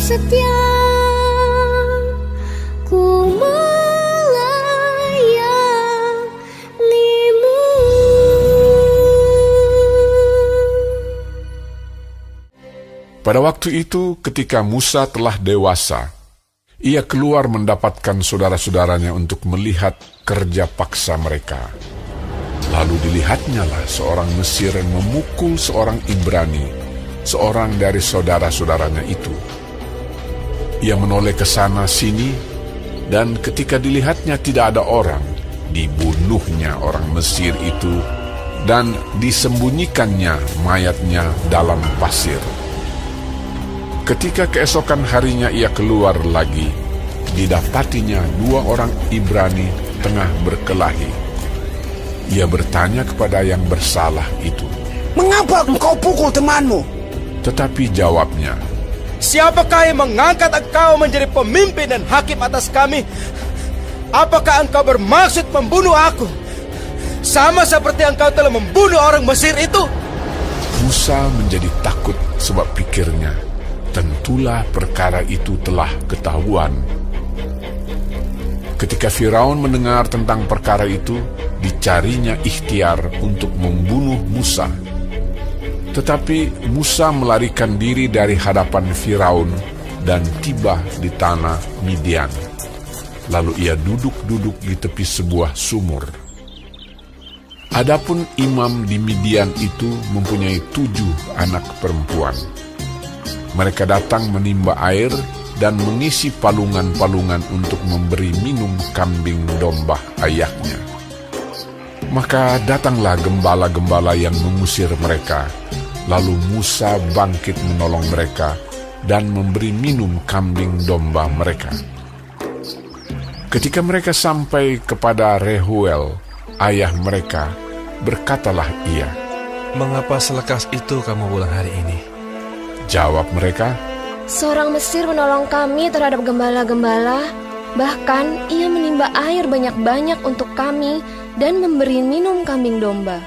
setia, ku melayanimu. Pada waktu itu, ketika Musa telah dewasa, ia keluar mendapatkan saudara-saudaranya untuk melihat kerja paksa mereka. Lalu dilihatnyalah seorang Mesir memukul seorang Ibrani, seorang dari saudara-saudaranya itu. Ia menoleh ke sana sini, dan ketika dilihatnya tidak ada orang, dibunuhnya orang Mesir itu, dan disembunyikannya mayatnya dalam pasir. Ketika keesokan harinya ia keluar lagi, didapatinya 2 orang Ibrani tengah berkelahi. Ia bertanya kepada yang bersalah itu, "Mengapa engkau pukul temanmu?" Tetapi jawabnya, "Siapakah yang mengangkat engkau menjadi pemimpin dan hakim atas kami? Apakah engkau bermaksud membunuh aku, sama seperti engkau telah membunuh orang Mesir itu?" Musa menjadi takut sebab pikirnya, tentulah perkara itu telah ketahuan. Ketika Firaun mendengar tentang perkara itu, dicarinya ikhtiar untuk membunuh Musa. Tetapi Musa melarikan diri dari hadapan Firaun dan tiba di tanah Midian. Lalu ia duduk-duduk di tepi sebuah sumur. Adapun imam di Midian itu mempunyai 7 anak perempuan. Mereka datang menimba air dan mengisi palungan-palungan untuk memberi minum kambing domba ayahnya. Maka datanglah gembala-gembala yang mengusir mereka. Lalu Musa bangkit menolong mereka dan memberi minum kambing domba mereka. Ketika mereka sampai kepada Rehuel, ayah mereka, berkatalah ia, "Mengapa selekas itu kamu pulang hari ini?" Jawab mereka, Seorang Mesir menolong kami terhadap gembala-gembala. Bahkan ia menimba air banyak-banyak untuk kami dan memberi minum kambing domba.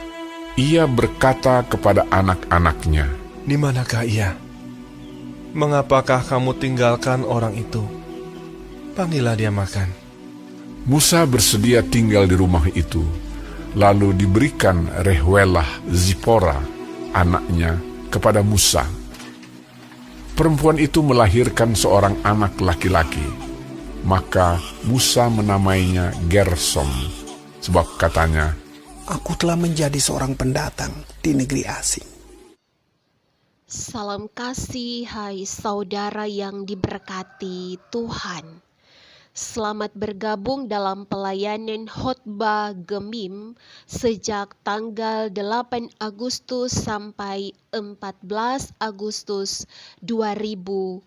ia berkata kepada anak-anaknya, "Di manakah ia? Mengapakah kamu tinggalkan orang itu? Panggillah dia makan." Musa bersedia tinggal di rumah itu. Lalu diberikan Rehuelah Zipora, anaknya, kepada Musa. Perempuan itu melahirkan seorang anak laki-laki. Maka Musa menamainya Gersom, sebab katanya, "Aku telah menjadi seorang pendatang di negeri asing." Salam kasih, hai saudara yang diberkati Tuhan. Selamat bergabung dalam pelayanan khotbah Gemim sejak tanggal 8 Agustus sampai 14 Agustus 2021.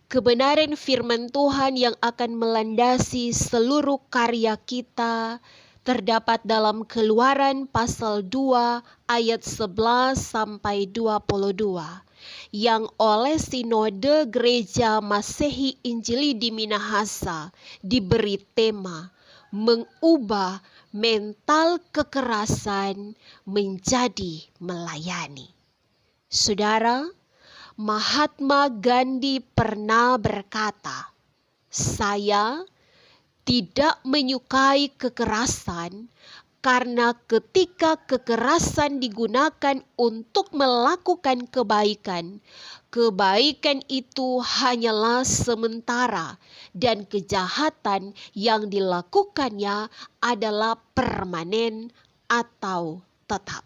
Kebenaran firman Tuhan yang akan melandasi seluruh karya kita terdapat dalam Keluaran pasal 2 ayat 11 sampai 22. Yang oleh Sinode Gereja Masehi Injili di Minahasa diberi tema mengubah mental kekerasan menjadi melayani. Saudara, Mahatma Gandhi pernah berkata, "Saya tidak menyukai kekerasan karena ketika kekerasan digunakan untuk melakukan kebaikan, kebaikan itu hanyalah sementara dan kejahatan yang dilakukannya adalah permanen atau tetap."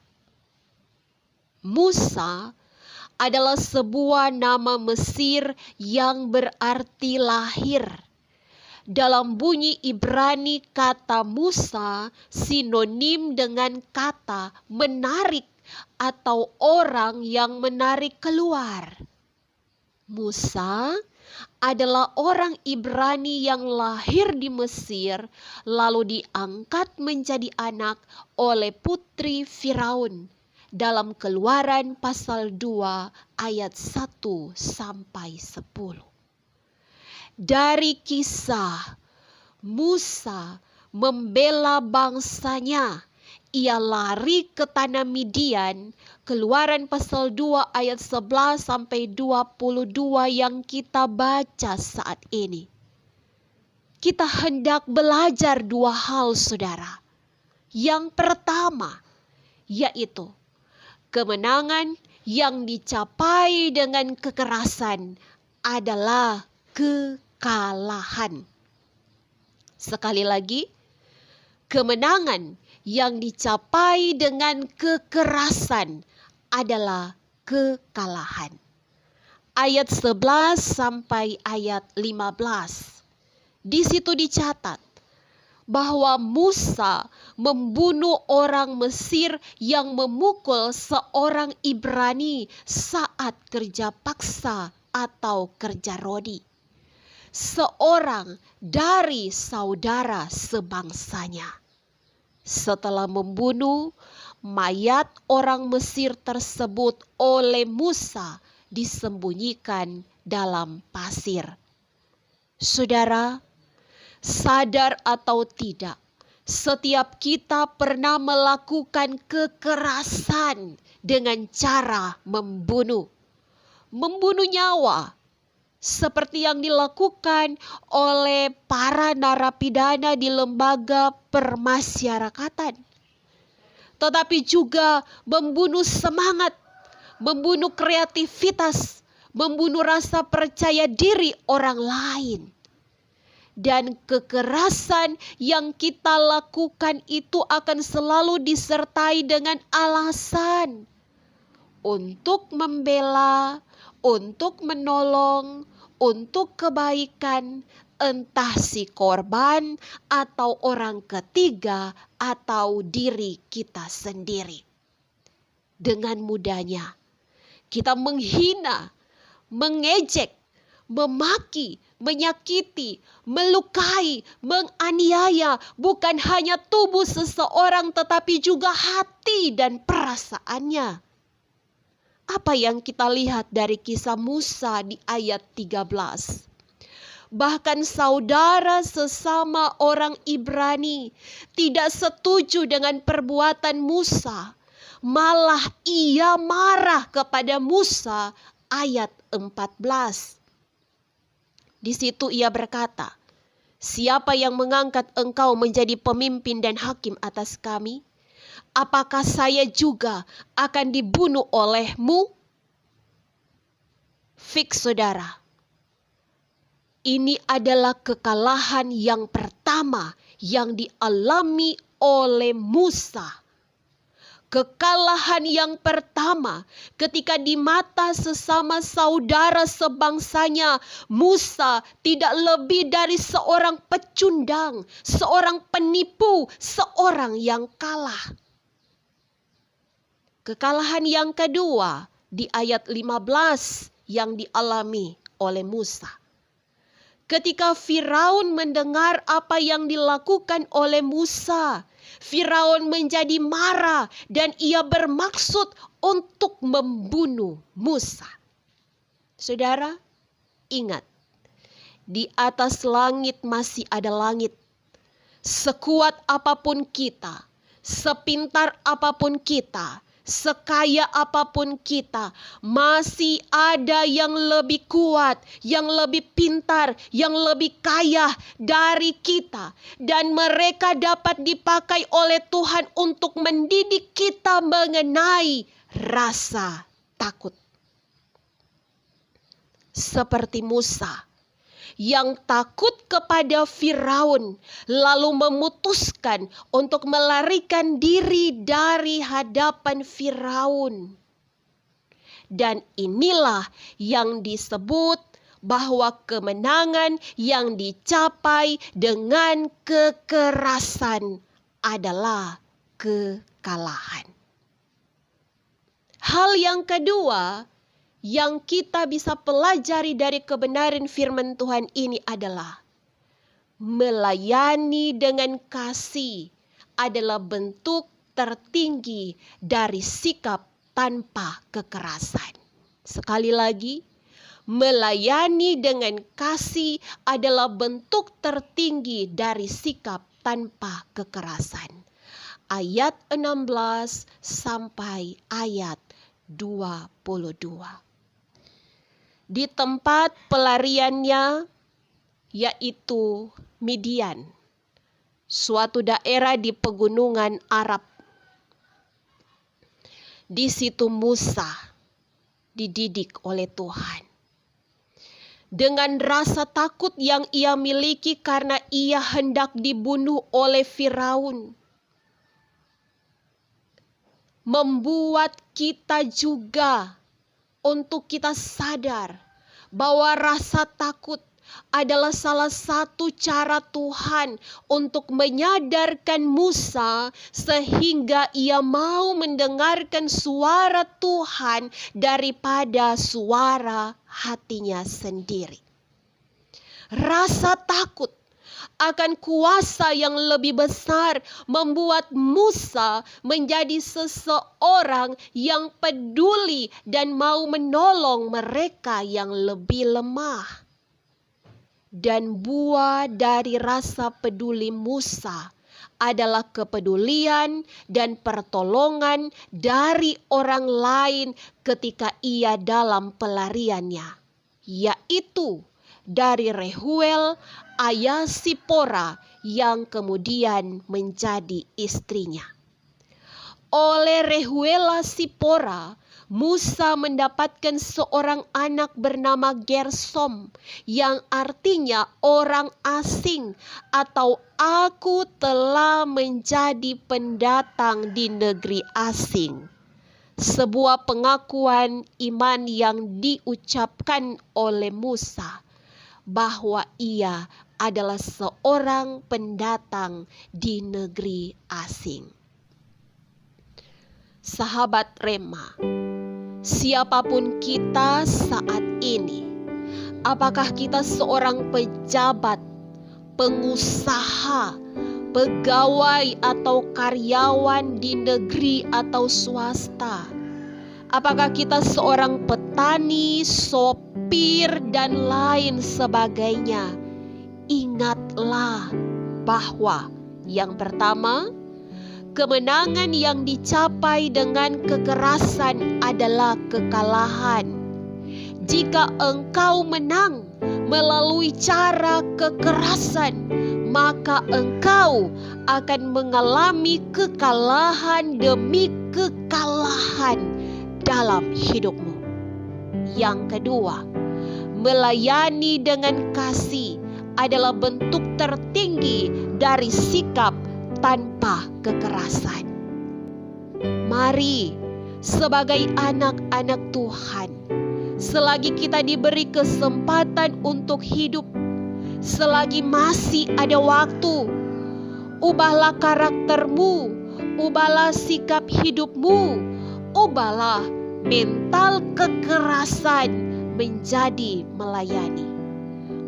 Musa adalah sebuah nama Mesir yang berarti lahir. Dalam bunyi Ibrani kata Musa sinonim dengan kata menarik atau orang yang menarik keluar. Musa adalah orang Ibrani yang lahir di Mesir lalu diangkat menjadi anak oleh putri Firaun dalam Keluaran pasal 2 ayat 1 sampai 10. Dari kisah Musa membela bangsanya, ia lari ke tanah Midian. Keluaran pasal 2 ayat 11 sampai 22 yang kita baca saat ini. Kita hendak belajar dua hal, saudara. Yang pertama, yaitu kemenangan yang dicapai dengan kekerasan adalah kekalahan. Sekali lagi, kemenangan yang dicapai dengan kekerasan adalah kekalahan. Ayat 11 sampai ayat 15. Di situ dicatat bahwa Musa membunuh orang Mesir yang memukul seorang Ibrani saat kerja paksa atau kerja rodi. Seorang dari saudara sebangsanya. Setelah membunuh, mayat orang Mesir tersebut oleh Musa disembunyikan dalam pasir. Saudara, sadar atau tidak, setiap kita pernah melakukan kekerasan dengan cara membunuh nyawa, seperti yang dilakukan oleh para narapidana di lembaga permasyarakatan. Tetapi juga membunuh semangat, membunuh kreativitas, membunuh rasa percaya diri orang lain. Dan kekerasan yang kita lakukan itu akan selalu disertai dengan alasan untuk membela, untuk menolong, untuk kebaikan, entah si korban atau orang ketiga atau diri kita sendiri. Dengan mudahnya kita menghina, mengejek, memaki, menyakiti, melukai, menganiaya bukan hanya tubuh seseorang tetapi juga hati dan perasaannya. Apa yang kita lihat dari kisah Musa di ayat 13? Bahkan saudara sesama orang Ibrani tidak setuju dengan perbuatan Musa. Malah ia marah kepada Musa. Ayat 14. Di situ ia berkata, "Siapa yang mengangkat engkau menjadi pemimpin dan hakim atas kami? Apakah saya juga akan dibunuh olehmu?" Fix, saudara. Ini adalah kekalahan yang pertama yang dialami oleh Musa. Kekalahan yang pertama ketika di mata sesama saudara sebangsanya, Musa tidak lebih dari seorang pecundang, seorang penipu, seorang yang kalah. Kekalahan yang kedua di ayat 15 yang dialami oleh Musa. Ketika Firaun mendengar apa yang dilakukan oleh Musa, Firaun menjadi marah dan ia bermaksud untuk membunuh Musa. Saudara, ingat, di atas langit masih ada langit. Sekuat apapun kita, sepintar apapun kita, sekaya apapun kita, masih ada yang lebih kuat, yang lebih pintar, yang lebih kaya dari kita. Dan mereka dapat dipakai oleh Tuhan untuk mendidik kita mengenai rasa takut. Seperti Musa yang takut kepada Firaun, lalu memutuskan untuk melarikan diri dari hadapan Firaun. Dan inilah yang disebut bahwa kemenangan yang dicapai dengan kekerasan adalah kekalahan. Hal yang kedua yang kita bisa pelajari dari kebenaran firman Tuhan ini adalah melayani dengan kasih adalah bentuk tertinggi dari sikap tanpa kekerasan. Sekali lagi, melayani dengan kasih adalah bentuk tertinggi dari sikap tanpa kekerasan. ayat 16 sampai ayat 22. Di tempat pelariannya, yaitu Midian, suatu daerah di pegunungan Arab. Di situ Musa dididik oleh Tuhan. Dengan rasa takut yang ia miliki karena ia hendak dibunuh oleh Firaun, membuat kita juga untuk kita sadar bahwa rasa takut adalah salah satu cara Tuhan untuk menyadarkan Musa sehingga ia mau mendengarkan suara Tuhan daripada suara hatinya sendiri. Rasa takut akan kuasa yang lebih besar membuat Musa menjadi seseorang yang peduli dan mau menolong mereka yang lebih lemah. Dan buah dari rasa peduli Musa adalah kepedulian dan pertolongan dari orang lain ketika ia dalam pelariannya, yaitu dari Reuel ayah Sipora yang kemudian menjadi istrinya. Oleh Reuel Sipora, Musa mendapatkan seorang anak bernama Gersom, yang artinya orang asing atau aku telah menjadi pendatang di negeri asing. Sebuah pengakuan iman yang diucapkan oleh Musa bahwa ia adalah seorang pendatang di negeri asing. Sahabat Rema, siapapun kita saat ini, apakah kita seorang pejabat, pengusaha, pegawai atau karyawan di negeri atau swasta? Apakah kita seorang petani, sopir, dan lain sebagainya? Ingatlah bahwa yang pertama, kemenangan yang dicapai dengan kekerasan adalah kekalahan. Jika engkau menang melalui cara kekerasan, maka engkau akan mengalami kekalahan demi kekalahan dalam hidupmu. Yang kedua, melayani dengan kasih adalah bentuk tertinggi dari sikap tanpa kekerasan. Mari sebagai anak-anak Tuhan, selagi kita diberi kesempatan untuk hidup, selagi masih ada waktu, ubahlah karaktermu, ubahlah sikap hidupmu, ubahlah mental kekerasan menjadi melayani.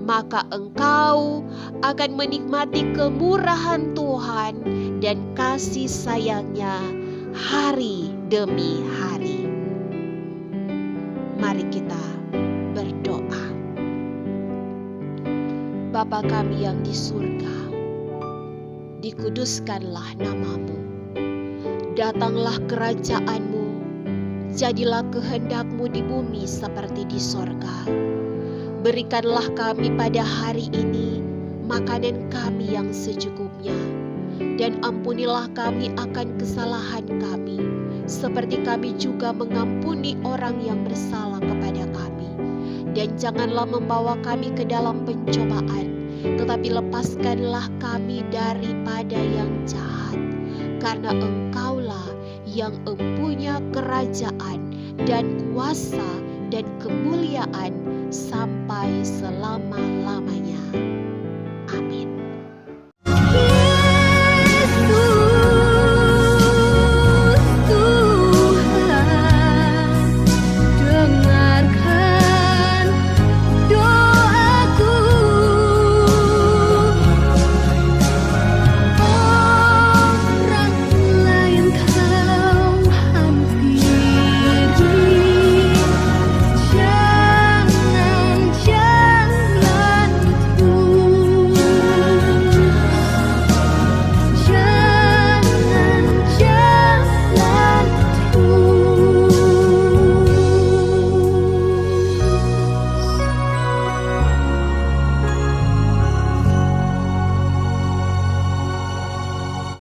Maka engkau akan menikmati kemurahan Tuhan dan kasih sayangnya hari demi hari. Mari kita berdoa. Bapa kami yang di surga, dikuduskanlah nama-Mu. Datanglah kerajaan-Mu, jadilah kehendak-Mu di bumi seperti di sorga. Berikanlah kami pada hari ini makanan kami yang secukupnya, dan ampunilah kami akan kesalahan kami, seperti kami juga mengampuni orang yang bersalah kepada kami. Dan janganlah membawa kami ke dalam pencobaan, tetapi lepaskanlah kami daripada yang jahat. Karena Engkaulah yang mempunyai kerajaan dan kuasa dan kemuliaan sampai selama-lamanya.